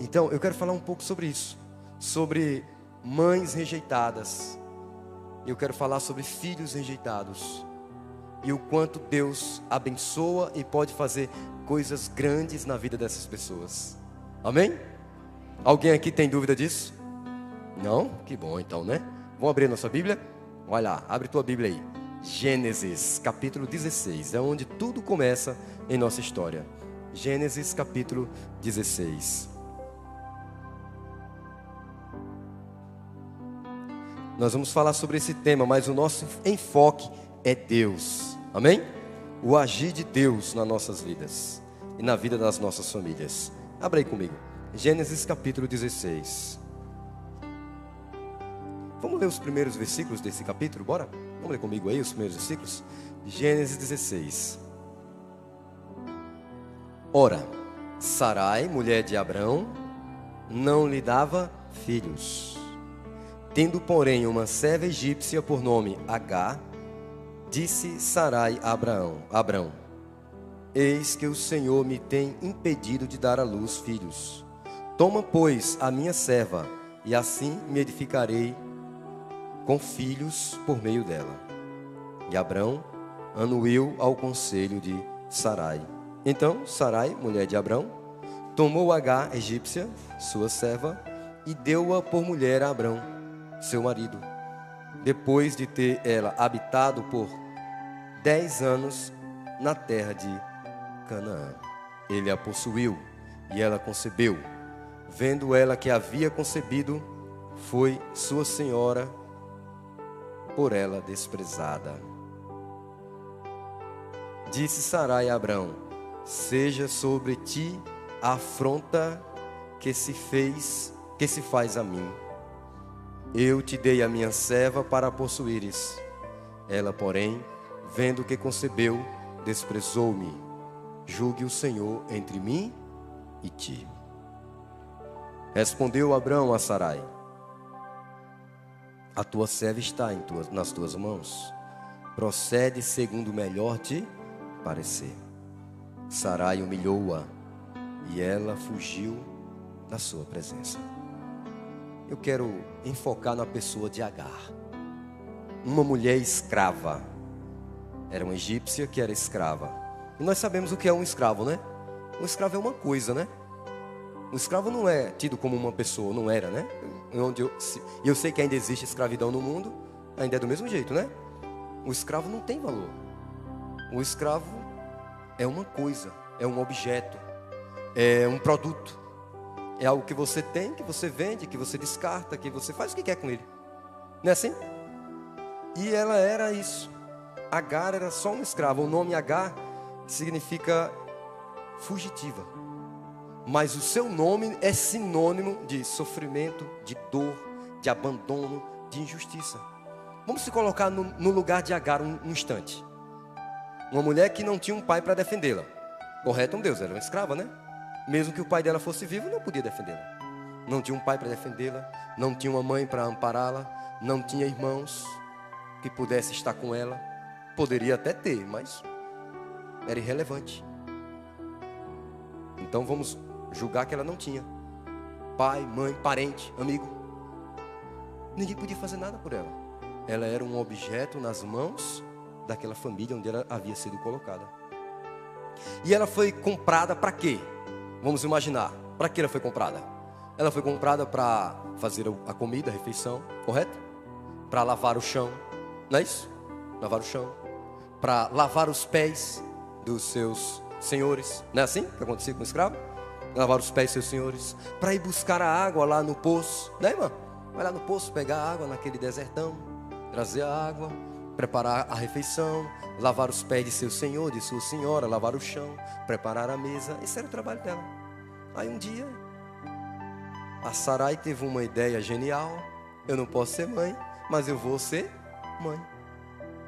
Então, eu quero falar um pouco sobre isso, sobre mães rejeitadas. Eu quero falar sobre filhos rejeitados e o quanto Deus abençoa e pode fazer coisas grandes na vida dessas pessoas. Amém? Alguém aqui tem dúvida disso? Não? Que bom então, né? Vamos abrir nossa Bíblia? Olha lá, abre tua Bíblia aí. Gênesis capítulo 16, é onde tudo começa em nossa história. Gênesis capítulo 16. Nós vamos falar sobre esse tema, mas o nosso enfoque é Deus. Amém? O agir de Deus nas nossas vidas e na vida das nossas famílias. Abra aí comigo. Gênesis capítulo 16. Vamos ler os primeiros versículos desse capítulo, bora? Vamos ler comigo aí os primeiros versículos? Gênesis 16. Ora, Sarai, mulher de Abrão, não lhe dava filhos. Tendo, porém, uma serva egípcia por nome Agar, disse Sarai a Abrão: eis que o Senhor me tem impedido de dar à luz filhos. Toma, pois, a minha serva, e assim me edificarei com filhos por meio dela. E Abrão anuiu ao conselho de Sarai. Então Sarai, mulher de Abrão, tomou Agar, egípcia, sua serva, e deu-a por mulher a Abrão, seu marido. Depois de ter ela habitado por 10 anos na terra de Canaã, ele a possuiu e ela concebeu. Vendo ela que havia concebido, foi sua senhora por ela desprezada. Disse Sarai a Abrão: seja sobre ti a afronta que se faz a mim. Eu te dei a minha serva para a possuíres. Ela, porém, vendo que concebeu, desprezou-me. Julgue o Senhor entre mim e ti. Respondeu Abrão a Sarai: a tua serva está nas tuas mãos. Procede segundo o melhor te parecer. Sarai humilhou-a e ela fugiu da sua presença. Eu quero enfocar na pessoa de Agar, uma mulher escrava. Era uma egípcia que era escrava. E nós sabemos o que é um escravo, né? Um escravo é uma coisa, né? Um escravo não é tido como uma pessoa, não era, né? Eu sei que ainda existe escravidão no mundo, ainda é do mesmo jeito, né? O escravo não tem valor. O escravo é uma coisa, é um objeto, é um produto. É algo que você tem, que você vende, que você descarta, que você faz o que quer com ele. Não é assim? E ela era isso. Agar era só uma escrava. O nome Agar significa fugitiva. Mas o seu nome é sinônimo de sofrimento, de dor, de abandono, de injustiça. Vamos se colocar no lugar de Agar um instante. Uma mulher que não tinha um pai para defendê-la. Correto, Deus, era uma escrava, né? Mesmo que o pai dela fosse vivo, não podia defendê-la. Não tinha um pai para defendê-la, não tinha uma mãe para ampará-la, não tinha irmãos que pudessem estar com ela. Poderia até ter, mas era irrelevante. Então vamos julgar que ela não tinha pai, mãe, parente, amigo. Ninguém podia fazer nada por ela. Ela era um objeto nas mãos daquela família onde ela havia sido colocada. E ela foi comprada para quê? Vamos imaginar, para que ela foi comprada? Ela foi comprada para fazer a comida, a refeição, correto? Para lavar o chão, não é isso? Lavar o chão. Para lavar os pés dos seus senhores, não é assim que acontecia com o escravo? Lavar os pés dos seus senhores. Para ir buscar a água lá no poço, né, irmã? Vai lá no poço pegar água naquele desertão, trazer a água, preparar a refeição, lavar os pés de seu senhor, de sua senhora, lavar o chão, preparar a mesa. Esse era o trabalho dela. Aí um dia a Sarai teve uma ideia genial: eu não posso ser mãe, mas eu vou ser mãe.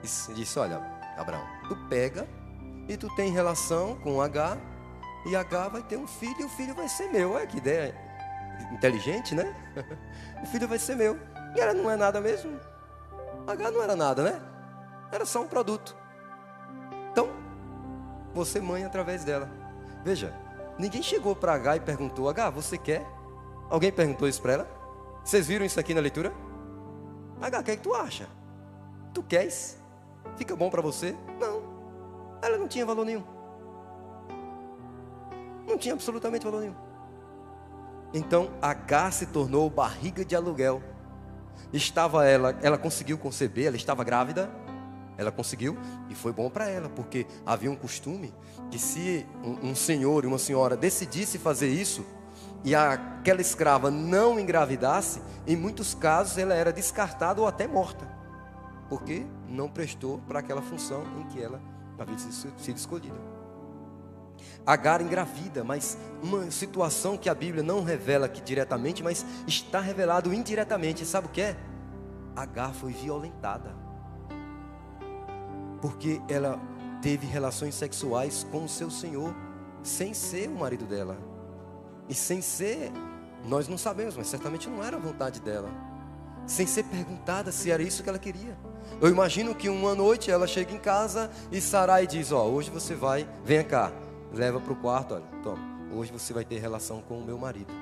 Disse: olha, Abraão, tu pega e tu tem relação com Agar, e Agar vai ter um filho e o filho vai ser meu. Olha que ideia inteligente, né? O filho vai ser meu. E ela não é nada mesmo. Agar não era nada, né? Era só um produto. Então, você mãe através dela. Veja, ninguém chegou para Agar e perguntou: Agar, você quer? Alguém perguntou isso para ela? Vocês viram isso aqui na leitura? Agar, o que é que tu acha? Tu queres? Fica bom para você? Não. Ela não tinha valor nenhum. Não tinha absolutamente valor nenhum. Então Agar se tornou barriga de aluguel. Ela conseguiu conceber, ela estava grávida. Ela conseguiu e foi bom para ela, porque havia um costume que se um senhor e uma senhora decidisse fazer isso e aquela escrava não engravidasse, em muitos casos ela era descartada ou até morta, porque não prestou para aquela função em que ela havia sido escolhida. Agar engravida, mas uma situação que a Bíblia não revela aqui diretamente, mas está revelado indiretamente. Sabe o que é? Agar foi violentada, porque ela teve relações sexuais com o seu senhor, sem ser o marido dela. E sem ser, nós não sabemos, mas certamente não era a vontade dela. Sem ser perguntada se era isso que ela queria. Eu imagino que uma noite ela chega em casa e Sarai diz: hoje você vai, vem cá, leva para o quarto, olha, toma, hoje você vai ter relação com o meu marido.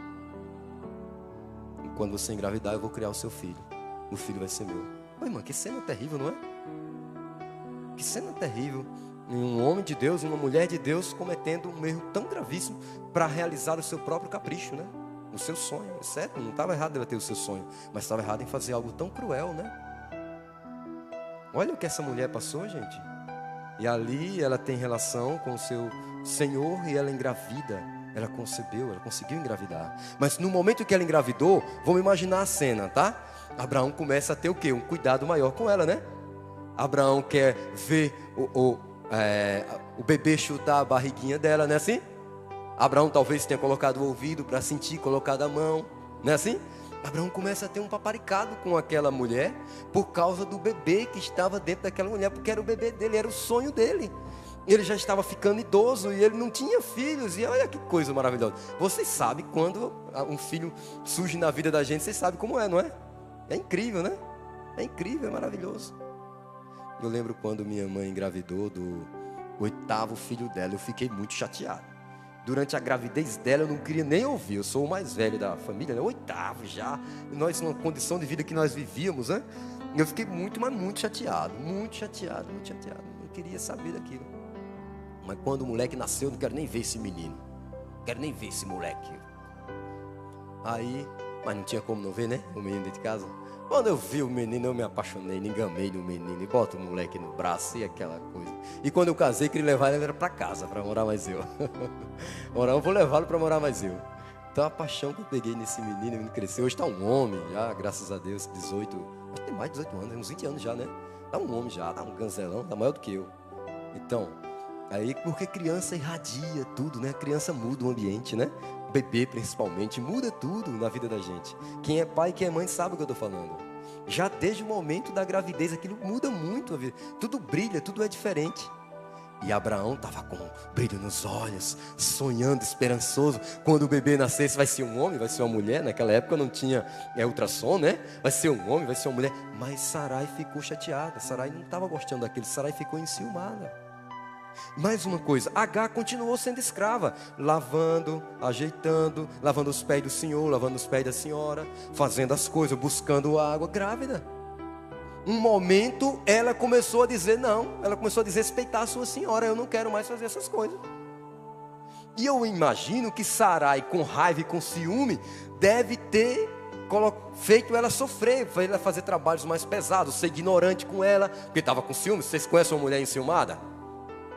E quando você engravidar eu vou criar o seu filho. O filho vai ser meu. Oi, irmã, que cena terrível, não é? Que cena terrível. Um homem de Deus, uma mulher de Deus cometendo um erro tão gravíssimo para realizar o seu próprio capricho, né? O seu sonho, certo? Não estava errado ela ter o seu sonho, mas estava errado em fazer algo tão cruel, né? Olha o que essa mulher passou, gente. E ali ela tem relação com o seu senhor e ela engravida. Ela concebeu, ela conseguiu engravidar. Mas no momento que ela engravidou, vamos imaginar a cena, tá? Abraão começa a ter o quê? Um cuidado maior com ela, né? Abraão quer ver o bebê chutar a barriguinha dela, não é assim? Abraão talvez tenha colocado o ouvido para sentir, colocado a mão, não é assim? Abraão começa a ter um paparicado com aquela mulher por causa do bebê que estava dentro daquela mulher, porque era o bebê dele, era o sonho dele. Ele já estava ficando idoso e ele não tinha filhos. E olha que coisa maravilhosa. Vocês sabem quando um filho surge na vida da gente, vocês sabem como é, não é? É incrível, né? É incrível, é maravilhoso. Eu lembro quando minha mãe engravidou do 8º filho dela, eu fiquei muito chateado. Durante a gravidez dela eu não queria nem ouvir. Eu sou o mais velho da família, né? 8º já. Nós, numa condição de vida que nós vivíamos, né? Eu fiquei muito, mas muito chateado. Muito chateado, muito chateado. Não queria saber daquilo. Mas quando o moleque nasceu, eu não quero nem ver esse menino. Não quero nem ver esse moleque. Aí, mas não tinha como não ver, né? O menino dentro de casa. Quando eu vi o menino, eu me apaixonei, me engamei no menino. E boto o moleque no braço e aquela coisa. E quando eu casei, queria levar ele para casa, para morar mais eu. Eu vou levá-lo para morar mais eu. Então a paixão que eu peguei nesse menino, o menino cresceu. Hoje está um homem já, graças a Deus, 18, acho que tem mais de 18 anos, uns 20 anos já, né? Está um homem já, está um ganzelão, está maior do que eu. Então, aí porque criança irradia tudo, né? Criança muda o ambiente, né? Bebê principalmente, muda tudo na vida da gente. Quem é pai e quem é mãe sabe o que eu estou falando. Já desde o momento da gravidez, aquilo muda muito a vida. Tudo brilha, tudo é diferente. E Abraão estava com brilho nos olhos, sonhando, esperançoso. Quando o bebê nascesse, vai ser um homem, vai ser uma mulher. Naquela época não tinha ultrassom, né? Vai ser um homem, vai ser uma mulher. Mas Sarai ficou chateada. Sarai não estava gostando daquilo. Sarai ficou enciumada. Mais uma coisa, Agar continuou sendo escrava, lavando, ajeitando, lavando os pés do senhor, lavando os pés da senhora, fazendo as coisas, buscando água, grávida. Um momento ela começou a dizer não, ela começou a desrespeitar a sua senhora, eu não quero mais fazer essas coisas. E eu imagino que Sarai, com raiva e com ciúme, deve ter feito ela sofrer, feito ela fazer trabalhos mais pesados, ser ignorante com ela, porque estava com ciúme. Vocês conhecem uma mulher enciumada?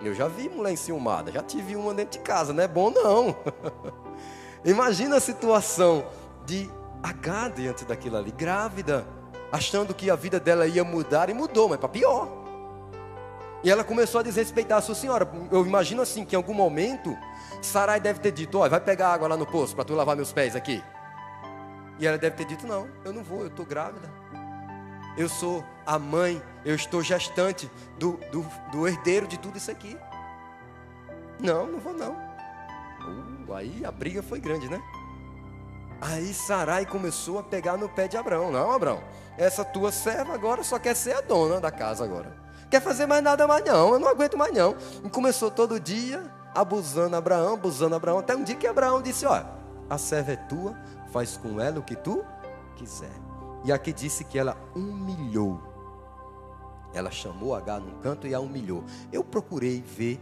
Eu já vi mulher enciumada, já tive uma dentro de casa, não é bom não. Imagina a situação de Agar diante daquilo ali, grávida, achando que a vida dela ia mudar, e mudou, mas para pior. E ela começou a desrespeitar a sua senhora. Eu imagino assim, que em algum momento Sarai deve ter dito: olha, vai pegar água lá no poço para tu lavar meus pés aqui. E ela deve ter dito: não, eu não vou, eu estou grávida. Eu sou a mãe, eu estou gestante do herdeiro de tudo isso aqui. Não vou não. Aí a briga foi grande, né? Aí Sarai começou a pegar no pé de Abraão. Não, Abraão, essa tua serva agora só quer ser a dona da casa agora. Quer fazer mais nada mais não, eu não aguento mais não. E começou todo dia abusando Abraão, até um dia que Abraão disse: olha, a serva é tua, faz com ela o que tu quiser. E aqui disse que ela humilhou. Ela chamou Agar num canto e a humilhou. Eu procurei ver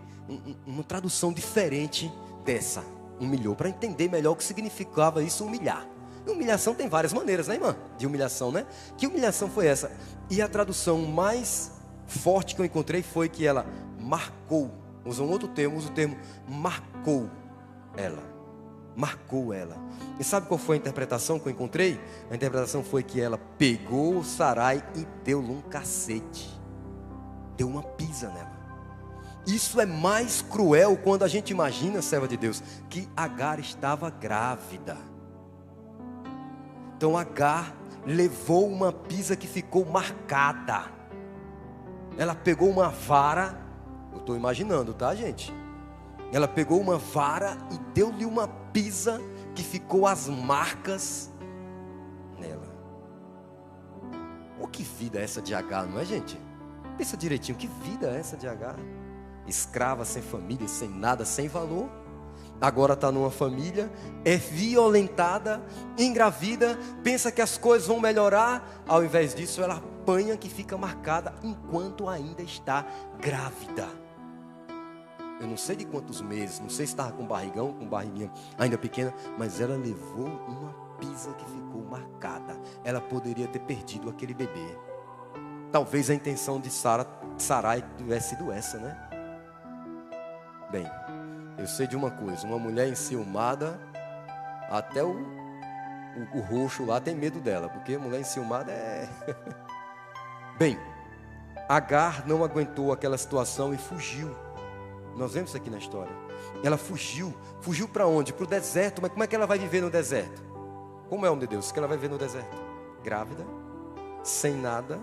uma tradução diferente dessa, humilhou, para entender melhor o que significava isso, humilhar. E humilhação tem várias maneiras, né, irmã? De humilhação, né? Que humilhação foi essa? E a tradução mais forte que eu encontrei foi que ela marcou. Usa um outro termo, usa o termo marcou ela. Marcou ela. E sabe qual foi a interpretação que eu encontrei? A interpretação foi que ela pegou Sarai e deu-lhe um cacete. Deu uma pisa nela. Isso é mais cruel quando a gente imagina, serva de Deus, que Agar estava grávida. Então Agar levou uma pisa que ficou marcada. Ela pegou uma vara, eu estou imaginando, tá, gente? Ela pegou uma vara e deu-lhe uma pisa que ficou as marcas nela. Oh, que vida é essa de Agar, não é, gente? Pensa direitinho, que vida é essa de Agar? Escrava, sem família, sem nada, sem valor. Agora está numa família, é violentada, engravida, pensa que as coisas vão melhorar. Ao invés disso, ela apanha, que fica marcada enquanto ainda está grávida. Eu não sei de quantos meses, não sei se estava com barrigão, com barriguinha ainda pequena, mas ela levou uma pisa que ficou marcada. Ela poderia ter perdido aquele bebê. Talvez a intenção de Sarai tivesse sido essa, né? Bem, eu sei de uma coisa, uma mulher enciumada, até o roxo lá tem medo dela, porque mulher enciumada é... Bem, Agar não aguentou aquela situação e fugiu. Nós vemos isso aqui na história. Ela fugiu para onde? Para o deserto. Mas como é que ela vai viver no deserto? Como é, homem de Deus, que ela vai viver no deserto? Grávida, sem nada,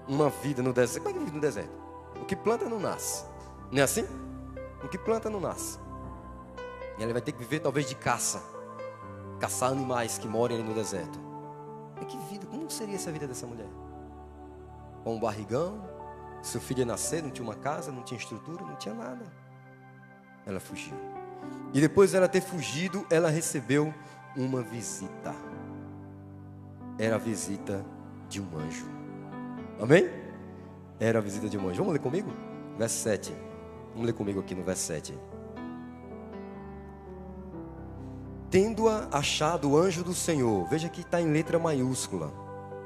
uma vida no deserto. Como é que vive no deserto? O que planta não nasce. Não é assim? O que planta não nasce. E ela vai ter que viver talvez de caça. Caçar animais que moram ali no deserto. E que vida, como seria essa vida dessa mulher? Com um barrigão, seu filho ia nascer, não tinha uma casa, não tinha estrutura, não tinha nada. Ela fugiu. E depois de ela ter fugido, ela recebeu uma visita. Era a visita de um anjo. Amém? Era a visita de um anjo. Vamos ler comigo? Verso 7. Vamos ler comigo aqui no verso 7. Tendo-a achado o anjo do Senhor. Veja que está em letra maiúscula,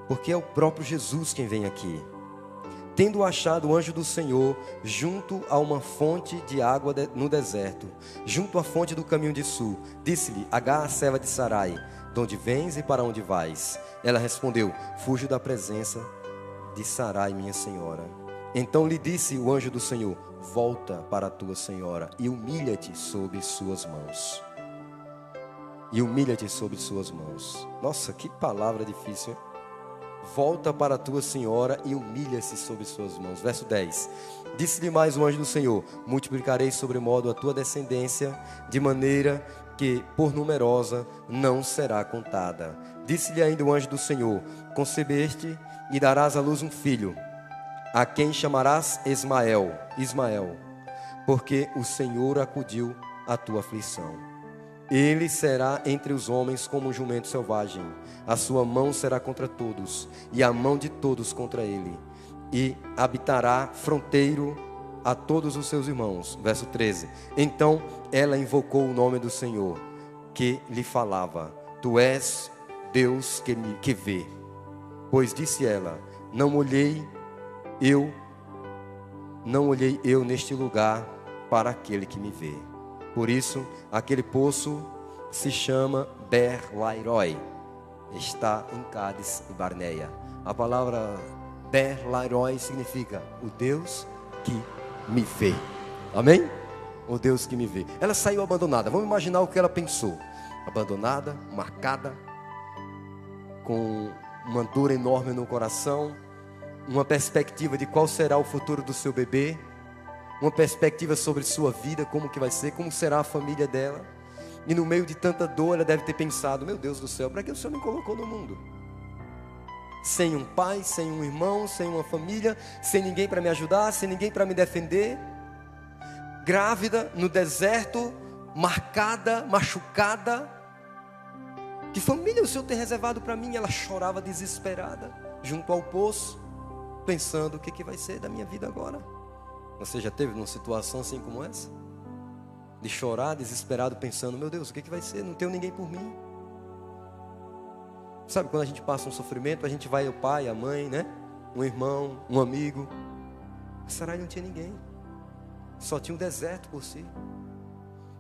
porque é o próprio Jesus quem vem aqui. Tendo achado o anjo do Senhor junto a uma fonte de água no deserto, junto à fonte do caminho de sul, disse-lhe: Agar, a serva de Sarai, de onde vens e para onde vais? Ela respondeu: fujo da presença de Sarai, minha senhora. Então lhe disse o anjo do Senhor: volta para a tua senhora e humilha-te sob suas mãos. E humilha-te sob suas mãos. Nossa, que palavra difícil, hein? Volta para a tua senhora e humilha-se sob suas mãos. Verso 10. Disse-lhe mais o anjo do Senhor: multiplicarei sobremodo a tua descendência, de maneira que por numerosa não será contada. Disse-lhe ainda o anjo do Senhor: concebeste e darás à luz um filho, a quem chamarás Ismael, porque o Senhor acudiu à tua aflição. Ele será entre os homens como um jumento selvagem. A sua mão será contra todos, e a mão de todos contra ele. E habitará fronteiro a todos os seus irmãos. Verso 13. Então ela invocou o nome do Senhor, que lhe falava: tu és Deus que vê. Pois disse ela: não olhei eu neste lugar para aquele que me vê. Por isso, aquele poço se chama Ber-Lairoi. Está em Cádiz e Barneia. A palavra Ber-Lairoi significa o Deus que me vê. Amém? O Deus que me vê. Ela saiu abandonada. Vamos imaginar o que ela pensou. Abandonada, marcada, com uma dor enorme no coração, uma perspectiva de qual será o futuro do seu bebê, uma perspectiva sobre sua vida, como que vai ser, como será a família dela. E no meio de tanta dor, ela deve ter pensado: meu Deus do céu, para que o Senhor me colocou no mundo? Sem um pai, sem um irmão, sem uma família, sem ninguém para me ajudar, sem ninguém para me defender. Grávida, no deserto, marcada, machucada. Que família o Senhor tem reservado para mim? Ela chorava desesperada, junto ao poço, pensando, o que vai ser da minha vida agora? Você já teve numa situação assim como essa? De chorar desesperado, pensando, meu Deus, o que vai ser? Não tenho ninguém por mim. Sabe, quando a gente passa um sofrimento, a gente vai ao pai, à mãe, né? Um irmão, um amigo. Sarai não tinha ninguém. Só tinha um deserto por si.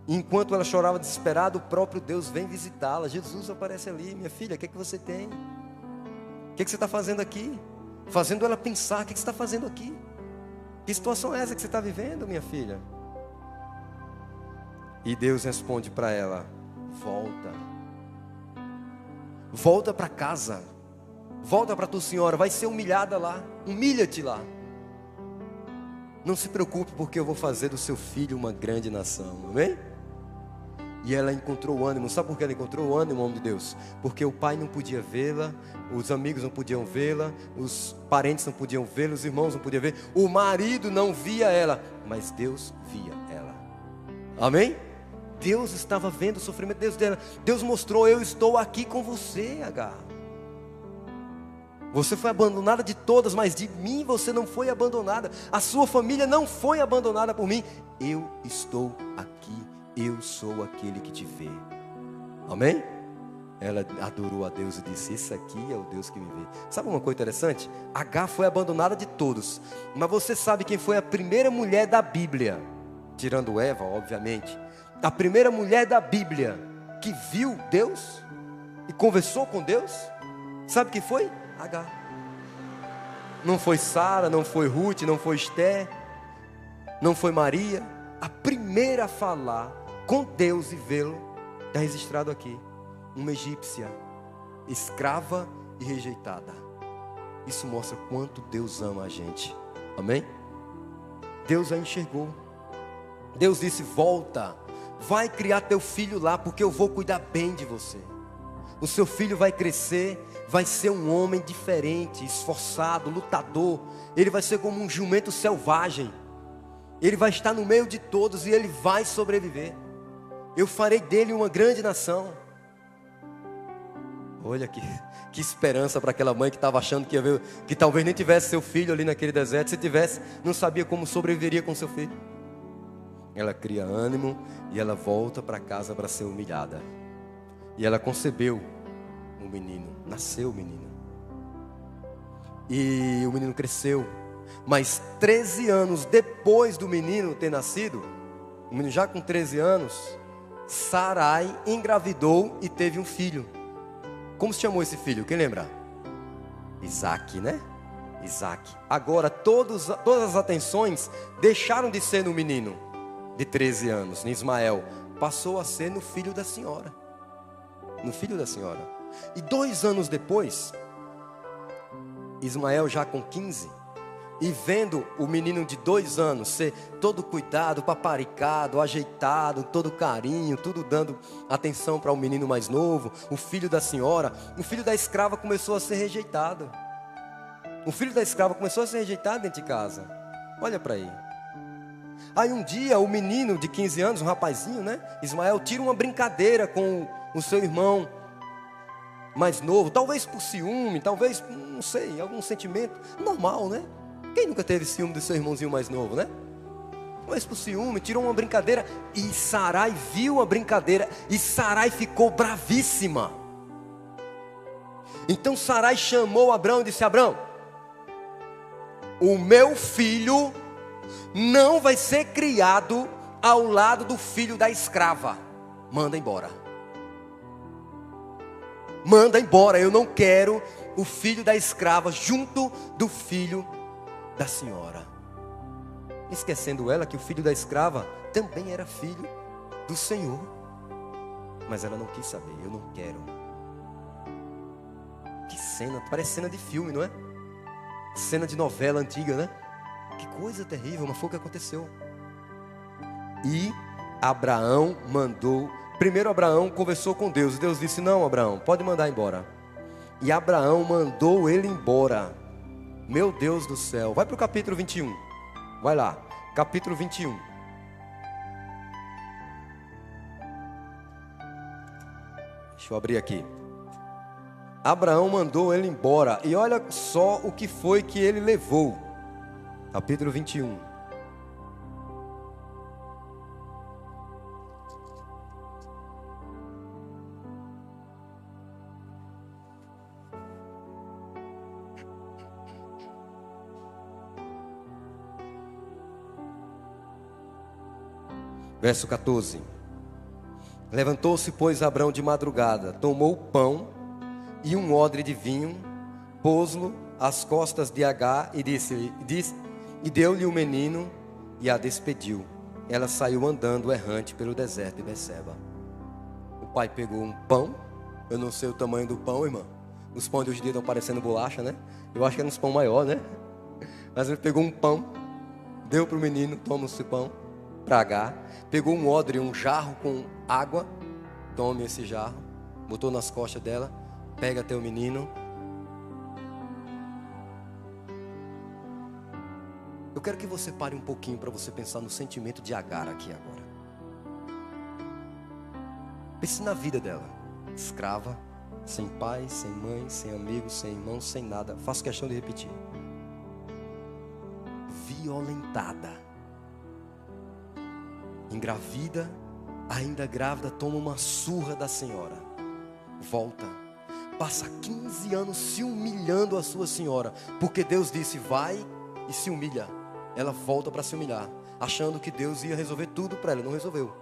E enquanto ela chorava desesperada, o próprio Deus vem visitá-la. Jesus aparece ali, minha filha, o que você tem? O que você está fazendo aqui? Fazendo ela pensar, o que você está fazendo aqui? Que situação é essa que você está vivendo, minha filha? E Deus responde para ela, volta. Volta para casa. Volta para tua senhora, vai ser humilhada lá. Humilha-te lá. Não se preocupe, porque eu vou fazer do seu filho uma grande nação, amém? E ela encontrou ânimo. Sabe por que ela encontrou ânimo, homem de Deus? Porque o pai não podia vê-la, os amigos não podiam vê-la, os parentes não podiam vê-la, os irmãos não podiam ver, o marido não via ela, mas Deus via ela. Amém? Deus estava vendo o sofrimento dela. Deus mostrou, eu estou aqui com você, Agar. Você foi abandonada de todas, mas de mim você não foi abandonada. A sua família não foi abandonada por mim. Eu estou aqui. Eu sou aquele que te vê. Amém? Ela adorou a Deus e disse, esse aqui é o Deus que me vê. Sabe uma coisa interessante? Agar foi abandonada de todos. Mas você sabe quem foi a primeira mulher da Bíblia? Tirando Eva, obviamente. A primeira mulher da Bíblia que viu Deus e conversou com Deus. Sabe quem foi? Agar. Não foi Sara, não foi Ruth, não foi Esther, não foi Maria. A primeira a falar com Deus e vê-lo, está registrado aqui, uma egípcia, escrava e rejeitada. Isso mostra quanto Deus ama a gente, amém? Deus a enxergou. Deus disse, volta, vai criar teu filho lá, porque eu vou cuidar bem de você. O seu filho vai crescer, vai ser um homem diferente, esforçado, lutador. Ele vai ser como um jumento selvagem. Ele vai estar no meio de todos e ele vai sobreviver. Eu farei dele uma grande nação. Olha que esperança para aquela mãe que estava achando que ia ver, que talvez nem tivesse seu filho ali naquele deserto. Se tivesse, não sabia como sobreviveria com seu filho. Ela cria ânimo e ela volta para casa para ser humilhada. E ela concebeu um menino, nasceu o menino. E o menino cresceu. Mas 13 anos depois do menino ter nascido, o menino já com 13 anos, Sarai engravidou e teve um filho. Como se chamou esse filho? Quem lembra? Isaac, né? Isaac. Agora todas as atenções deixaram de ser no menino de 13 anos, em Ismael. Passou a ser no filho da senhora. No filho da senhora. E 2 anos depois, Ismael já com 15, e vendo o menino de 2 anos ser todo cuidado, paparicado, ajeitado, todo carinho, tudo dando atenção para o menino mais novo, o filho da senhora, o filho da escrava começou a ser rejeitado. O filho da escrava começou a ser rejeitado dentro de casa. Olha para aí. Aí um dia o menino de 15 anos, um rapazinho, né? Ismael tira uma brincadeira com o seu irmão mais novo, talvez por ciúme, talvez, não sei, algum sentimento normal, né? Quem nunca teve ciúme do seu irmãozinho mais novo, né? Mas por ciúme, tirou uma brincadeira. E Sarai viu a brincadeira. E Sarai ficou bravíssima. Então Sarai chamou Abrão e disse, Abrão, o meu filho não vai ser criado ao lado do filho da escrava. Manda embora. Manda embora, eu não quero o filho da escrava junto do filho da senhora. Esquecendo ela que o filho da escrava também era filho do Senhor. Mas ela não quis saber, eu não quero. Que cena, parece cena de filme, não é? Cena de novela antiga, né? Que coisa terrível, mas foi o que aconteceu. E Abraão mandou. Primeiro Abraão conversou com Deus. E Deus disse, não, Abraão, pode mandar embora. E Abraão mandou ele embora. Meu Deus do céu. Vai para o capítulo 21. Vai lá. Capítulo 21. Deixa eu abrir aqui. Abraão mandou ele embora. E olha só o que foi que ele levou. Capítulo 21. Verso 14. Levantou-se, pois, Abrão de madrugada, tomou o pão e um odre de vinho, pôs-lo às costas de Agar e e deu-lhe o menino e a despediu. Ela saiu andando errante pelo deserto de Beceba. O pai pegou um pão, eu não sei o tamanho do pão, irmão. Os pães de hoje em dia estão parecendo bolacha, né? Eu acho que era uns pão maior, né? Mas ele pegou um pão, deu para o menino, toma esse pão, para Agar. Pegou um odre, um jarro com água, tome esse jarro, botou nas costas dela, pega teu menino. Eu quero que você pare um pouquinho para você pensar no sentimento de Agar aqui agora. Pense na vida dela, escrava, sem pai, sem mãe, sem amigos, sem irmãos, sem nada. Faço questão de repetir. Violentada. Engravida, ainda grávida, toma uma surra da senhora. Volta, passa 15 anos se humilhando a sua senhora, porque Deus disse vai e se humilha. Ela volta para se humilhar, achando que Deus ia resolver tudo para ela. Não resolveu.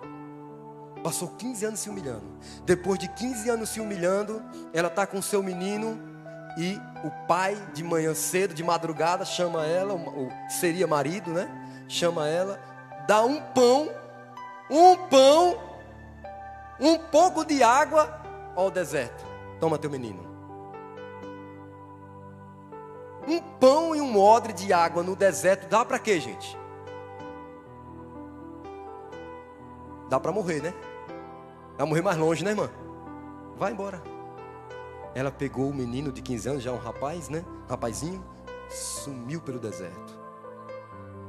Passou 15 anos se humilhando. Depois de 15 anos se humilhando, ela está com seu menino e o pai de manhã cedo, de madrugada, chama ela, seria marido, né? Chama ela, dá um pão, um pouco de água ao deserto. Toma teu menino. Um pão e um odre de água no deserto dá para quê, gente? Dá para morrer, né? Vai morrer mais longe, né, irmã? Vai embora. Ela pegou o menino de 15 anos, já um rapaz, né? Rapazinho, sumiu pelo deserto.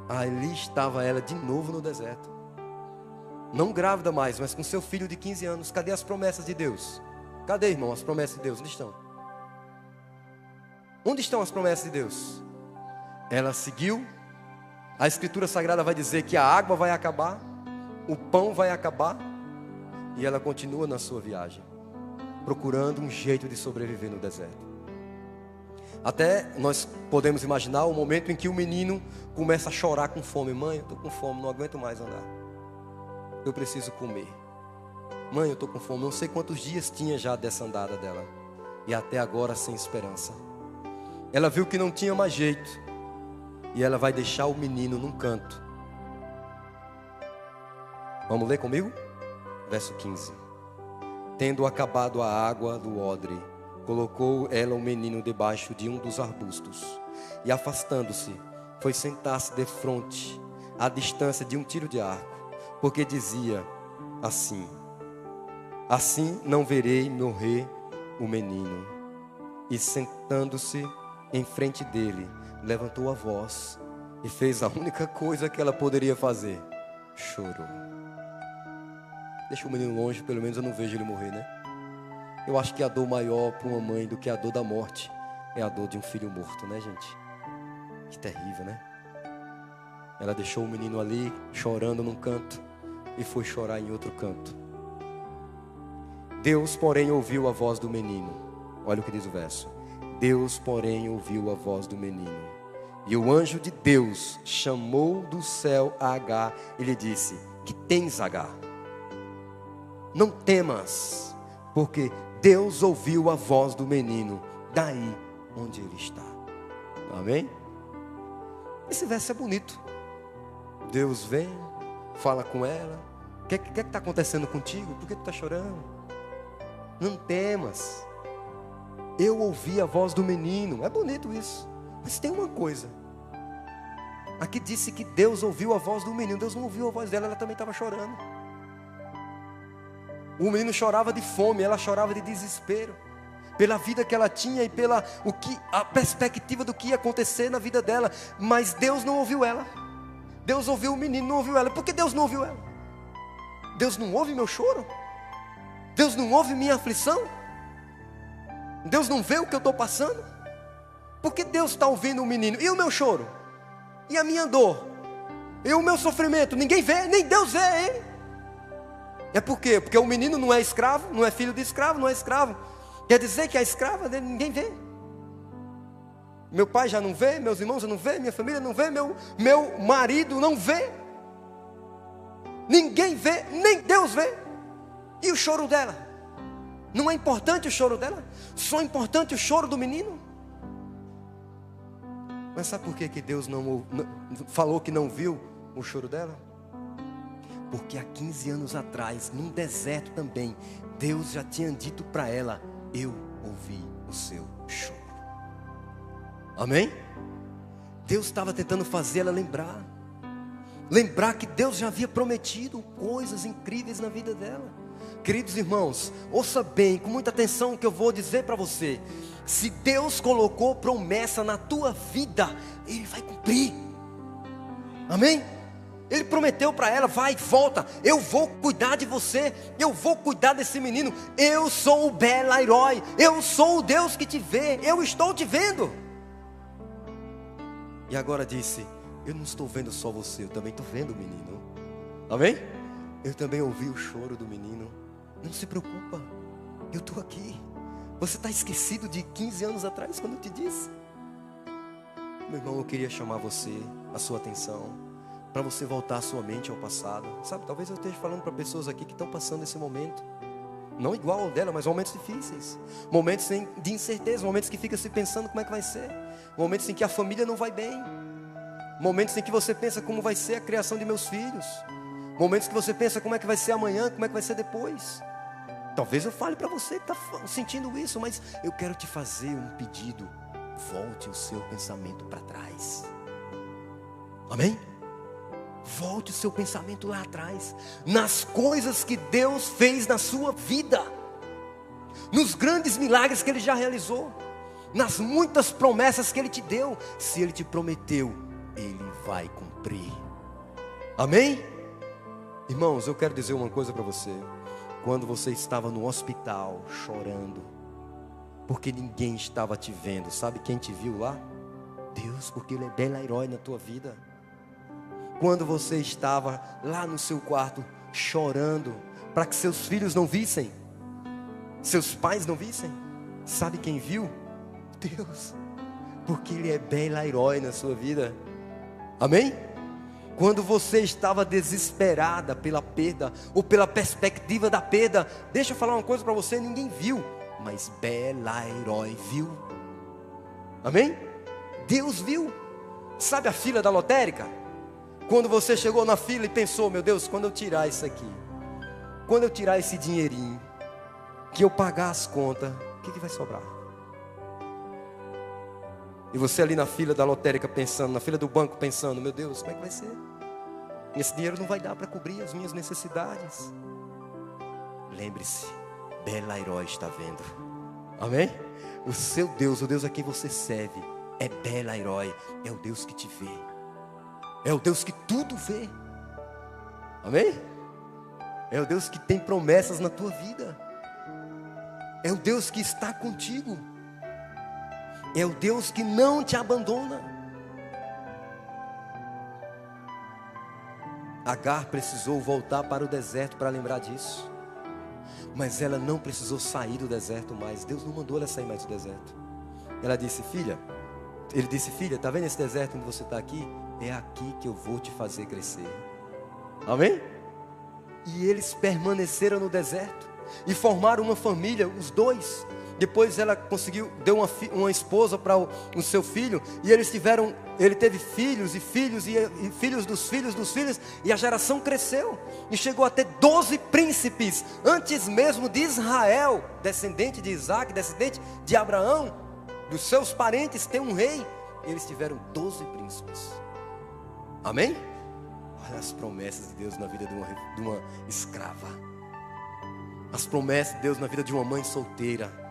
Ali estava ela de novo no deserto. Não grávida mais, mas com seu filho de 15 anos. Cadê as promessas de Deus? Cadê, irmão, as promessas de Deus? Onde estão? Onde estão as promessas de Deus? Ela seguiu. A Escritura Sagrada vai dizer que a água vai acabar, o pão vai acabar, e ela continua na sua viagem, procurando um jeito de sobreviver no deserto. Até nós podemos imaginar o momento em que o menino começa a chorar com fome. Mãe, eu estou com fome, não aguento mais andar. Eu preciso comer. Mãe, eu estou com fome. Não sei quantos dias tinha já dessa andada dela. E até agora sem esperança. Ela viu que não tinha mais jeito. E ela vai deixar o menino num canto. Vamos ler comigo? Verso 15. Tendo acabado a água do odre, colocou ela o menino debaixo de um dos arbustos. E afastando-se, foi sentar-se defronte, à distância de um tiro de arco. Porque dizia assim: assim não verei morrer o menino. E sentando-se em frente dele, levantou a voz e fez a única coisa que ela poderia fazer: chorou. Deixa o menino longe, pelo menos eu não vejo ele morrer, né? Eu acho que a dor maior para uma mãe do que a dor da morte é a dor de um filho morto, né, gente? Que terrível, né? Ela deixou o menino ali, chorando num canto, e foi chorar em outro canto. Deus, porém, ouviu a voz do menino. Olha o que diz o verso. Deus, porém, ouviu a voz do menino. E o anjo de Deus chamou do céu a Agar e lhe disse: que tens, Agar? Não temas, porque Deus ouviu a voz do menino, daí onde ele está. Amém? Esse verso é bonito. Deus vem, fala com ela. O que está acontecendo contigo? Por que tu está chorando? Não temas. Eu ouvi a voz do menino. É bonito isso. Mas tem uma coisa. Aqui disse que Deus ouviu a voz do menino. Deus não ouviu a voz dela, ela também estava chorando. O menino chorava de fome, ela chorava de desespero. Pela vida que ela tinha e pela a perspectiva do que ia acontecer na vida dela. Mas Deus não ouviu ela. Deus ouviu o menino, não ouviu ela. Por que Deus não ouviu ela? Deus não ouve meu choro? Deus não ouve minha aflição? Deus não vê o que eu estou passando? Por que Deus está ouvindo o menino? E o meu choro? E a minha dor? E o meu sofrimento? Ninguém vê, nem Deus vê ele. É por quê? Porque o menino não é escravo, não é filho de escravo, não é escravo. Quer dizer que a escrava dele ninguém vê. Meu pai já não vê, meus irmãos já não vê, minha família não vê, meu marido não vê. Ninguém vê, nem Deus vê. E o choro dela? Não é importante o choro dela? Só é importante o choro do menino? Mas sabe por que Deus não falou que não viu o choro dela? Porque há 15 anos atrás, num deserto também, Deus já tinha dito para ela: eu ouvi o seu choro. Amém? Deus estava tentando fazer ela lembrar que Deus já havia prometido coisas incríveis na vida dela. Queridos irmãos, ouça bem, com muita atenção o que eu vou dizer para você. Se Deus colocou promessa na tua vida, Ele vai cumprir. Amém? Ele prometeu para ela: vai, volta, eu vou cuidar de você, eu vou cuidar desse menino. Eu sou o Bela Herói, eu sou o Deus que te vê, eu estou te vendo. E agora disse: eu não estou vendo só você, eu também estou vendo o menino. Amém? Eu também ouvi o choro do menino. Não se preocupa, eu estou aqui. Você está esquecido de 15 anos atrás, quando eu te disse? Meu irmão, eu queria chamar você, a sua atenção, para você voltar a sua mente ao passado. Sabe, talvez eu esteja falando para pessoas aqui que estão passando esse momento, não igual ao dela, mas momentos difíceis, momentos de incerteza, momentos que fica se pensando como é que vai ser, momentos em que a família não vai bem, momentos em que você pensa como vai ser a criação de meus filhos, momentos que você pensa como é que vai ser amanhã, como é que vai ser depois. Talvez eu fale para você que está sentindo isso, mas eu quero te fazer um pedido: volte o seu pensamento para trás. Amém? Volte o seu pensamento lá atrás, nas coisas que Deus fez na sua vida, nos grandes milagres que Ele já realizou, nas muitas promessas que Ele te deu. Se Ele te prometeu, Ele vai cumprir. Amém? Irmãos, eu quero dizer uma coisa para você. Quando você estava no hospital chorando, porque ninguém estava te vendo, sabe quem te viu lá? Deus, porque Ele é Bela Herói na tua vida. Quando você estava lá no seu quarto chorando, para que seus filhos não vissem, seus pais não vissem, sabe quem viu? Deus, porque Ele é Bela Herói na sua vida. Amém? Quando você estava desesperada pela perda, ou pela perspectiva da perda, deixa eu falar uma coisa para você: ninguém viu, mas Bela Herói viu. Amém? Deus viu. Sabe a fila da lotérica? Quando você chegou na fila e pensou: meu Deus, quando eu tirar isso aqui, quando eu tirar esse dinheirinho, que eu pagar as contas, o que vai sobrar? E você ali na fila da lotérica pensando, na fila do banco pensando: meu Deus, como é que vai ser? Esse dinheiro não vai dar para cobrir as minhas necessidades. Lembre-se, Bela Herói está vendo. Amém? O seu Deus, o Deus a quem você serve, é Bela Herói. É o Deus que te vê, é o Deus que tudo vê. Amém? É o Deus que tem promessas na tua vida, é o Deus que está contigo, é o Deus que não te abandona. Agar precisou voltar para o deserto para lembrar disso, mas ela não precisou sair do deserto mais. Deus não mandou ela sair mais do deserto. Ela disse: filha, ele disse: filha, está vendo esse deserto onde você está aqui? É aqui que eu vou te fazer crescer. Amém? E eles permaneceram no deserto e formaram uma família, os dois. Depois ela deu uma esposa para o seu filho, e ele teve filhos e filhos e filhos dos filhos dos filhos, e a geração cresceu e chegou a ter 12 príncipes, antes mesmo de Israel, descendente de Isaac, descendente de Abraão, dos seus parentes, ter um rei. Eles tiveram 12 príncipes. Amém? Olha as promessas de Deus na vida de uma escrava, as promessas de Deus na vida de uma mãe solteira,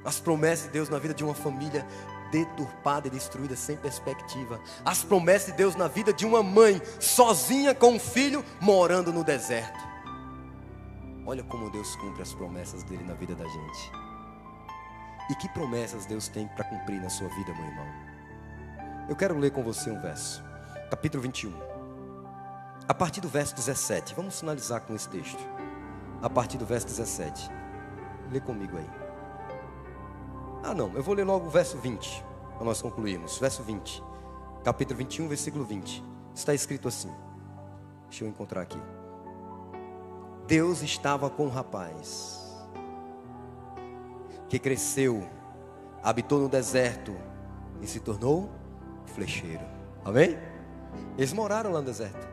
as promessas de Deus na vida de uma família deturpada e destruída, sem perspectiva. As promessas de Deus na vida de uma mãe sozinha com um filho morando no deserto. Olha como Deus cumpre as promessas dele na vida da gente. E que promessas Deus tem para cumprir na sua vida, meu irmão? Eu quero ler com você um verso. Capítulo 21. A partir do verso 17. Vamos finalizar com esse texto. A partir do verso 17. Lê comigo aí. Não, eu vou ler logo o verso 20. Para nós concluirmos. Verso 20. Capítulo 21, versículo 20. Está escrito assim. Deixa eu encontrar aqui. Deus estava com o rapaz que cresceu, habitou no deserto e se tornou flecheiro. Amém? Eles moraram lá no deserto.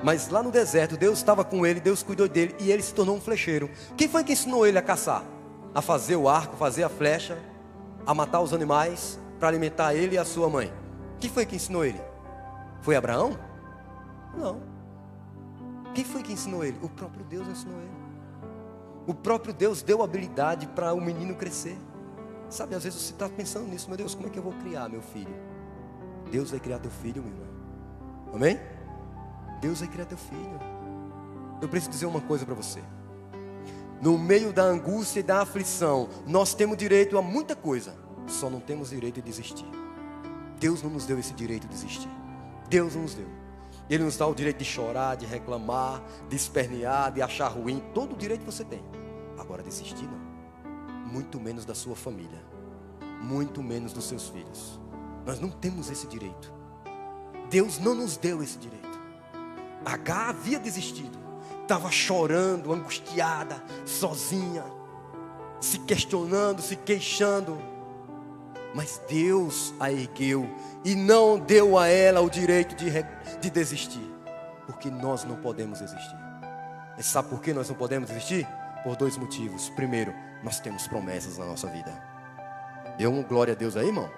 Mas lá no deserto Deus estava com ele, Deus cuidou dele e ele se tornou um flecheiro. Quem foi que ensinou ele a caçar? A fazer o arco, fazer a flecha, a matar os animais para alimentar ele e a sua mãe? Quem foi que ensinou ele? Foi Abraão? Não. Quem foi que ensinou ele? O próprio Deus ensinou ele. O próprio Deus deu habilidade para o menino crescer. Sabe, às vezes você está pensando nisso. Meu Deus, como é que eu vou criar meu filho? Deus vai criar teu filho, meu irmão. Amém? Deus vai criar teu filho. Eu preciso dizer uma coisa para você. No meio da angústia e da aflição, nós temos direito a muita coisa. Só não temos direito de desistir. Deus não nos deu esse direito de desistir. Deus não nos deu. Ele nos dá o direito de chorar, de reclamar, de espernear, de achar ruim. Todo o direito você tem. Agora desistir não. Muito menos da sua família. Muito menos dos seus filhos. Nós não temos esse direito. Deus não nos deu esse direito. H havia desistido. Estava chorando, angustiada, sozinha, se questionando, se queixando. Mas Deus a ergueu e não deu a ela o direito de desistir. Porque nós não podemos desistir. E sabe por que nós não podemos desistir? Por dois motivos. Primeiro, nós temos promessas na nossa vida. Dê uma glória a Deus aí, irmão.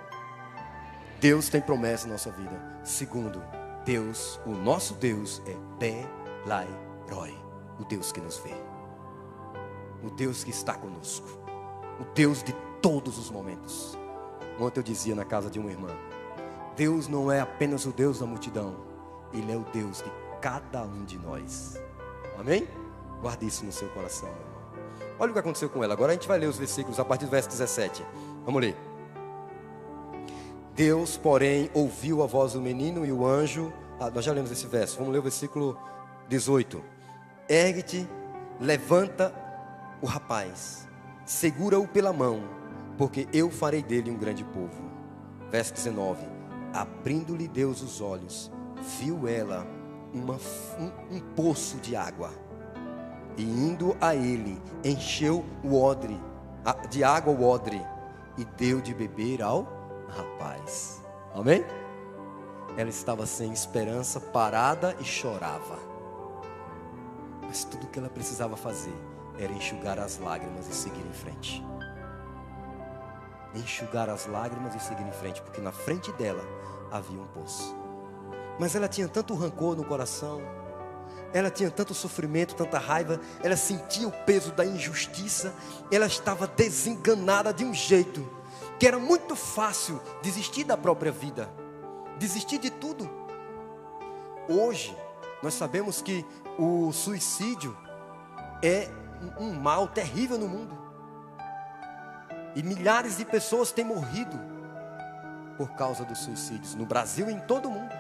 Deus tem promessa na nossa vida. Segundo, Deus, o nosso Deus é Belai-Roi, o Deus que nos vê, o Deus que está conosco, o Deus de todos os momentos. Ontem eu dizia na casa de uma irmã, Deus não é apenas o Deus da multidão, Ele é o Deus de cada um de nós. Amém? Guarde isso no seu coração, meu irmão. Olha o que aconteceu com ela. Agora a gente vai ler os versículos a partir do verso 17. Vamos ler. Deus, porém, ouviu a voz do menino e o anjo... nós já lemos esse verso. Vamos ler o versículo 18. Ergue-te, levanta o rapaz, segura-o pela mão, porque eu farei dele um grande povo. Verso 19. Abrindo-lhe Deus os olhos, viu ela um poço de água, e indo a ele, encheu o odre, de água o odre, e deu de beber ao rapaz. Amém? Ela estava sem esperança, parada e chorava. Mas tudo o que ela precisava fazer era enxugar as lágrimas e seguir em frente. Enxugar as lágrimas e seguir em frente, porque na frente dela havia um poço. Mas ela tinha tanto rancor no coração, ela tinha tanto sofrimento, tanta raiva, ela sentia o peso da injustiça, ela estava desenganada de um jeito que era muito fácil desistir da própria vida, desistir de tudo. Hoje nós sabemos que o suicídio é um mal terrível no mundo, e milhares de pessoas têm morrido por causa dos suicídios, no Brasil e em todo o mundo.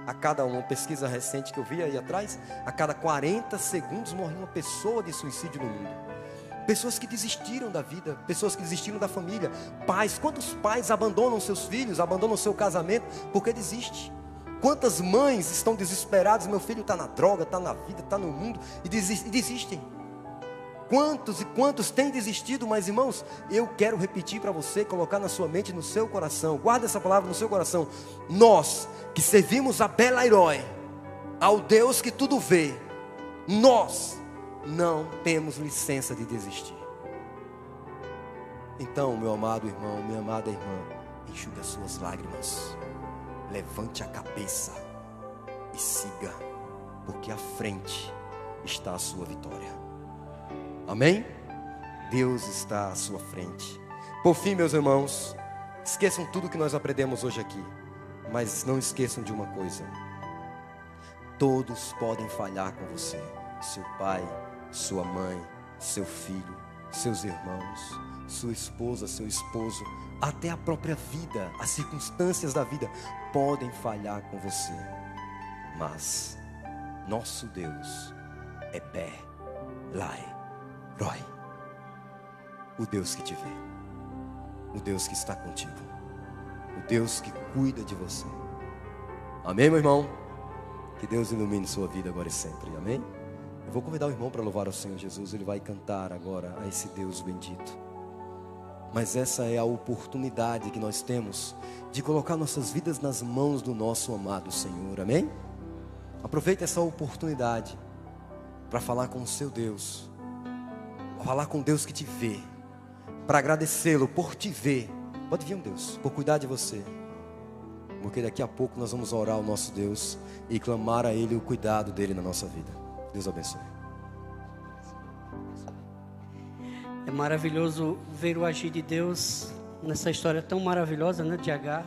A cada uma pesquisa recente que eu vi aí atrás, a cada 40 segundos morre uma pessoa de suicídio no mundo. Pessoas que desistiram da vida, pessoas que desistiram da família. Pais, quantos pais abandonam seus filhos, abandonam seu casamento porque desiste? Quantas mães estão desesperadas, meu filho está na droga, está na vida, está no mundo, e desistem? Quantos e quantos têm desistido? Mas irmãos, eu quero repetir para você, colocar na sua mente, no seu coração, guarda essa palavra no seu coração. Nós que servimos a Belai-Roi, ao Deus que tudo vê, nós não temos licença de desistir. Então, meu amado irmão, minha amada irmã, enxugue as suas lágrimas, levante a cabeça e siga, porque à frente está a sua vitória. Amém? Deus está à sua frente. Por fim, meus irmãos, esqueçam tudo que nós aprendemos hoje aqui, mas não esqueçam de uma coisa: todos podem falhar com você. Seu pai, sua mãe, seu filho, seus irmãos, sua esposa, seu esposo, até a própria vida, as circunstâncias da vida podem falhar com você. Mas nosso Deus é Bé, Lai, Roi, o Deus que te vê, o Deus que está contigo, o Deus que cuida de você. Amém, meu irmão? Que Deus ilumine sua vida agora e sempre, amém? Eu vou convidar o irmão para louvar ao Senhor Jesus. Ele vai cantar agora a esse Deus bendito. Mas essa é a oportunidade que nós temos de colocar nossas vidas nas mãos do nosso amado Senhor, amém? Aproveite essa oportunidade para falar com o seu Deus, falar com Deus que te vê, para agradecê-lo por te ver. Pode vir, Deus, por cuidar de você, porque daqui a pouco nós vamos orar ao nosso Deus e clamar a Ele o cuidado dEle na nossa vida. Deus abençoe. É maravilhoso ver o agir de Deus nessa história tão maravilhosa, né, de Agar.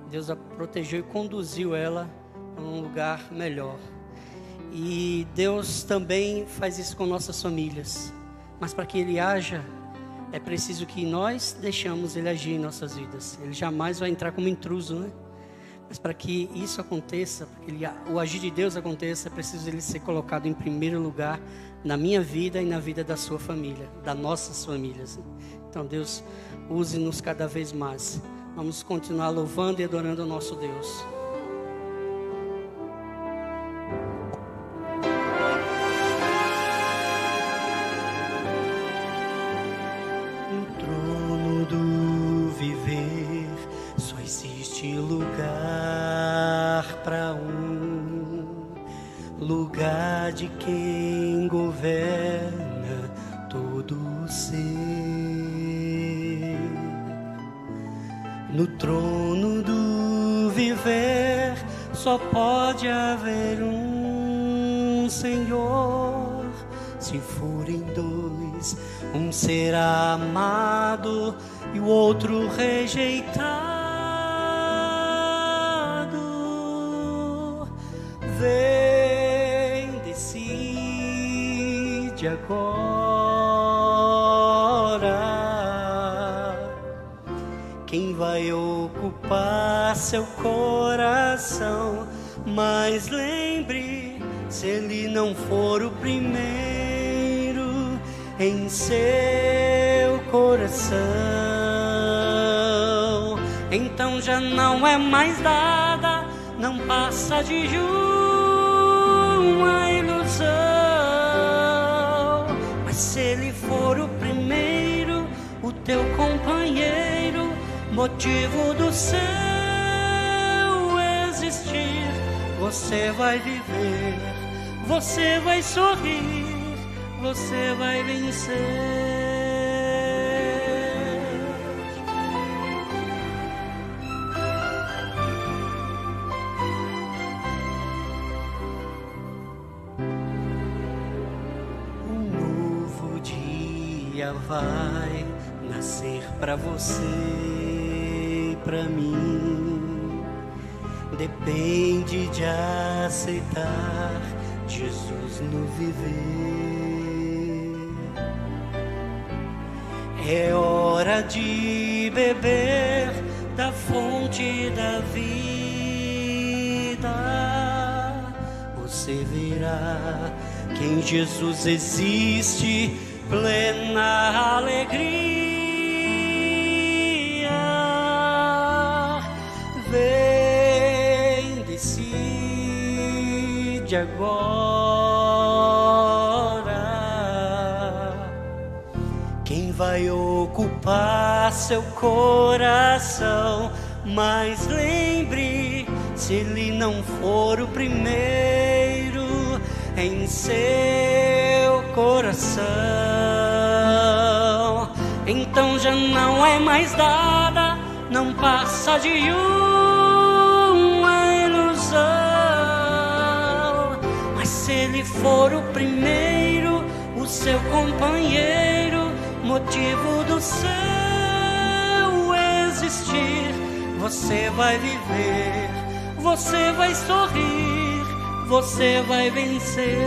Deus a protegeu e conduziu ela a um lugar melhor. E Deus também faz isso com nossas famílias. Mas para que Ele haja, é preciso que nós deixamos Ele agir em nossas vidas. Ele jamais vai entrar como intruso, né? Mas para que isso aconteça, para que o agir de Deus aconteça, é preciso Ele ser colocado em primeiro lugar na minha vida e na vida da sua família, das nossas famílias. Então Deus, use-nos cada vez mais. Vamos continuar louvando e adorando o nosso Deus. No trono do viver só existe lugar para lugar de quem governa todo o ser. No trono do viver só pode haver um Senhor. Se forem dois, um será amado e o outro rejeitado. Vem, decide agora quem vai ocupar seu coração. Mas lembre, se ele não for o primeiro em seu coração, então já não é mais dada, não passa de uma ilusão. Mas se ele for o primeiro, o teu companheiro, motivo do seu existir, você vai viver, você vai sorrir, você vai vencer. Vai nascer pra você e pra mim. Depende de aceitar Jesus no viver. É hora de beber da fonte da vida. Você verá que em Jesus existe plena alegria. Vem, decide agora quem vai ocupar seu coração. Mas lembre, se ele não for o primeiro em seu coração, então já não é mais dada, não passa de uma ilusão. Mas se ele for o primeiro, o seu companheiro, motivo do seu existir, você vai viver, você vai sorrir, você vai vencer.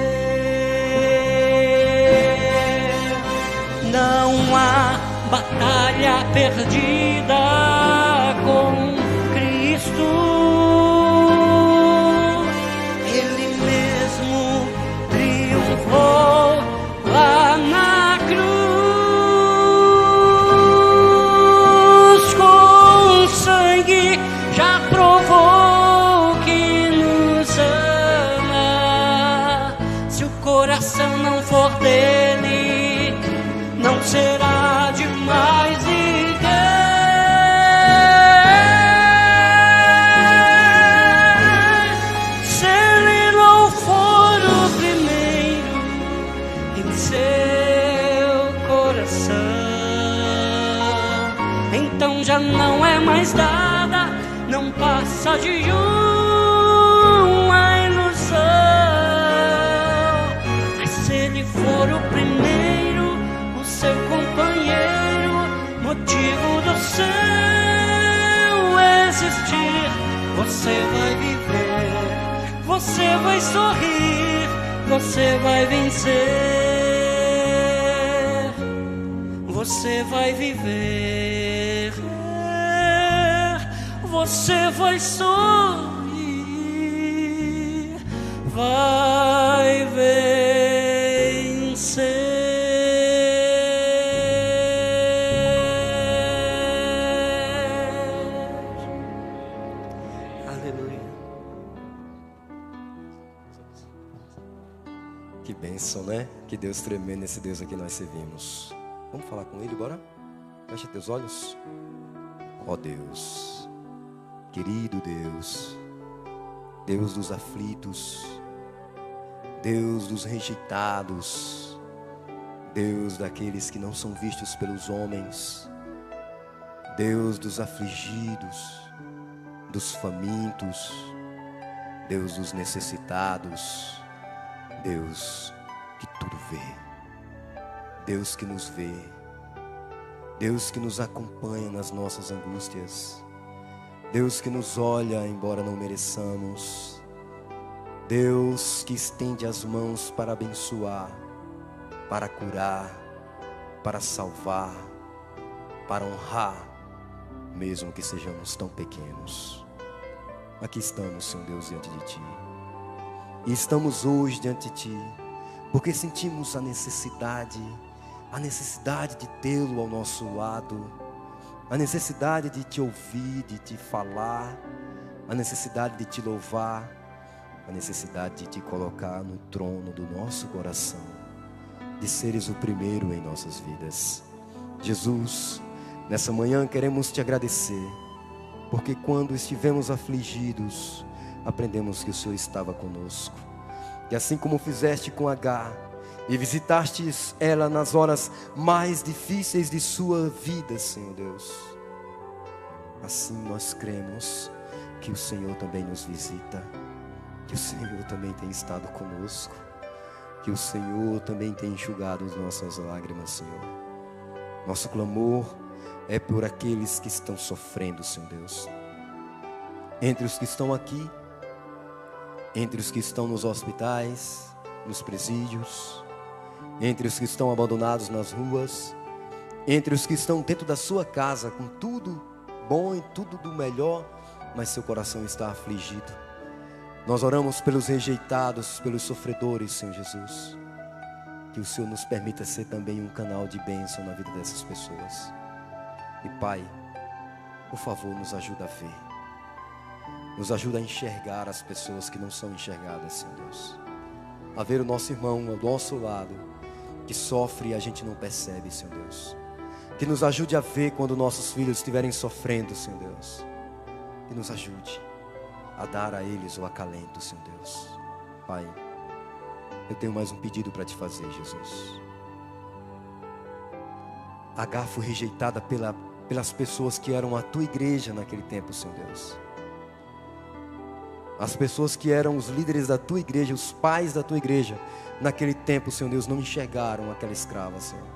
Não há batalha perdida com Cristo. Ele mesmo triunfou lá na cruz. Com sangue já provou que nos ama. Se o coração não for dele, não será de mais ninguém. Se ele não for o primeiro em seu coração, então já não é mais dada, não passa de uma ilusão. Mas se ele for o primeiro, seu companheiro, motivo do seu existir, você vai viver, você vai sorrir, você vai vencer, você vai viver, você vai sorrir, vai vencer. Que bênção, né? Que Deus tremendo, esse Deus aqui nós servimos. Vamos falar com Ele, bora? Fecha teus olhos. Ó Deus, querido Deus, Deus dos aflitos, Deus dos rejeitados, Deus daqueles que não são vistos pelos homens, Deus dos afligidos, dos famintos, Deus dos necessitados, Deus que tudo vê, Deus que nos vê, Deus que nos acompanha nas nossas angústias, Deus que nos olha embora não mereçamos, Deus que estende as mãos para abençoar, para curar, para salvar, para honrar, mesmo que sejamos tão pequenos. Aqui estamos, Senhor Deus, diante de Ti. E estamos hoje diante de Ti, porque sentimos a necessidade de tê-lo ao nosso lado, a necessidade de Te ouvir, de Te falar, a necessidade de Te louvar, a necessidade de Te colocar no trono do nosso coração, de seres o primeiro em nossas vidas. Jesus, nessa manhã queremos Te agradecer, porque quando estivemos afligidos, aprendemos que o Senhor estava conosco. E assim como fizeste com Agar, e visitastes ela nas horas mais difíceis de sua vida, Senhor Deus, assim nós cremos que o Senhor também nos visita, que o Senhor também tem estado conosco, que o Senhor também tem enxugado as nossas lágrimas, Senhor. Nosso clamor é por aqueles que estão sofrendo, Senhor Deus, entre os que estão aqui, entre os que estão nos hospitais, nos presídios, entre os que estão abandonados nas ruas, entre os que estão dentro da sua casa com tudo bom e tudo do melhor, mas seu coração está afligido. Nós oramos pelos rejeitados, pelos sofredores, Senhor Jesus, que o Senhor nos permita ser também um canal de bênção na vida dessas pessoas. E Pai, por favor, nos ajuda a ver, nos ajuda a enxergar as pessoas que não são enxergadas, Senhor Deus, a ver o nosso irmão ao nosso lado, que sofre e a gente não percebe, Senhor Deus. Que nos ajude a ver quando nossos filhos estiverem sofrendo, Senhor Deus. Que nos ajude a dar a eles o acalento, Senhor Deus. Pai, eu tenho mais um pedido para Te fazer, Jesus. Agar foi rejeitada pelas pessoas que eram a Tua igreja naquele tempo, Senhor Deus. As pessoas que eram os líderes da Tua igreja, os pais da Tua igreja, naquele tempo, Senhor Deus, não enxergaram aquela escrava, Senhor.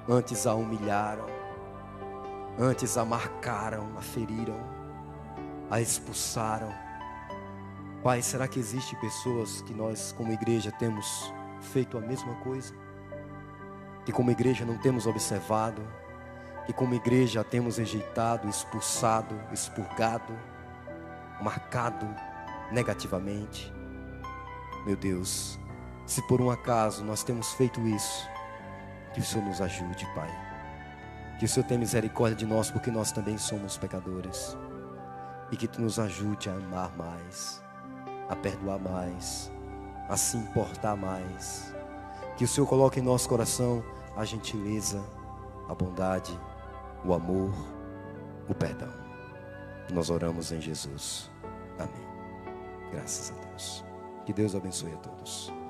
Antes a humilharam, antes a marcaram, a feriram, a expulsaram. Pai, será que existem pessoas que nós como igreja temos feito a mesma coisa? que como igreja não temos observado, que como igreja temos rejeitado, expulsado, expurgado, marcado negativamente. Meu Deus, se por um acaso nós temos feito isso, que o Senhor nos ajude, Pai. Que o Senhor tenha misericórdia de nós, porque nós também somos pecadores. E que Tu nos ajude a amar mais, a perdoar mais, a se importar mais. Que o Senhor coloque em nosso coração a gentileza, a bondade, o amor, o perdão. Nós oramos em Jesus. Amém. Graças a Deus. Que Deus abençoe a todos.